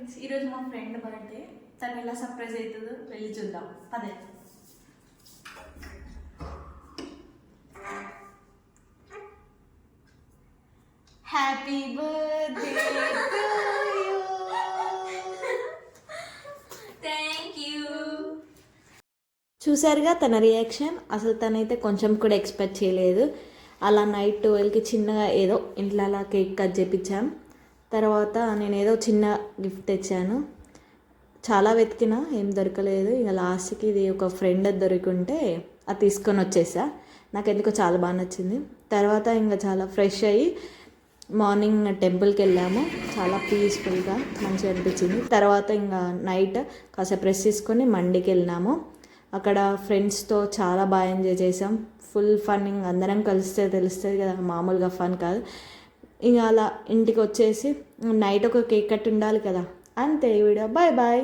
Friends, ఈరోజు మా friend birthday. తను ఎలా సర్ప్రైజ్ అవుతుందో వెళ్ళి చూద్దాం పదే. Happy birthday to you. Thank you. చూసారుగా తన రియాక్షన్. అసలు తనైతే కొంచెం కూడా ఎక్స్పెక్ట్ చేయలేదు. అలా నైట్ 12కి చిన్నగా ఏదో ఇంట్లో అలా కేక్ కట్ చేయించాం. తర్వాత నేను ఏదో చిన్న గిఫ్ట్ తెచ్చాను. చాలా వెతికినా ఏం దొరకలేదు. ఇక లాస్ట్కి ఇది ఒక ఫ్రెండ్ దొరికింటే అది తీసుకొని వచ్చేసా. నాకు ఎందుకో చాలా బాగా నచ్చింది. తర్వాత ఇంకా చాలా ఫ్రెష్ అయ్యి మార్నింగ్ టెంపుల్కి వెళ్ళాము. చాలా పీస్ఫుల్గా మంచిగా అనిపించింది. తర్వాత ఇంకా నైట్ కాసేపు రెస్ట్ తీసుకొని మండికి వెళ్ళినాము. అక్కడ ఫ్రెండ్స్తో చాలా బాగా ఎంజాయ్ చేసాం. Full fun. ఇంక అందరం కలిస్తే తెలుస్తుంది కదా, మామూలుగా ఫన్ కాదు. ఇంకా అలా ఇంటికి వచ్చేసి నైట్ ఒక కేక్ కట్ ఉండాలి కదా. అంతే. Video bye bye.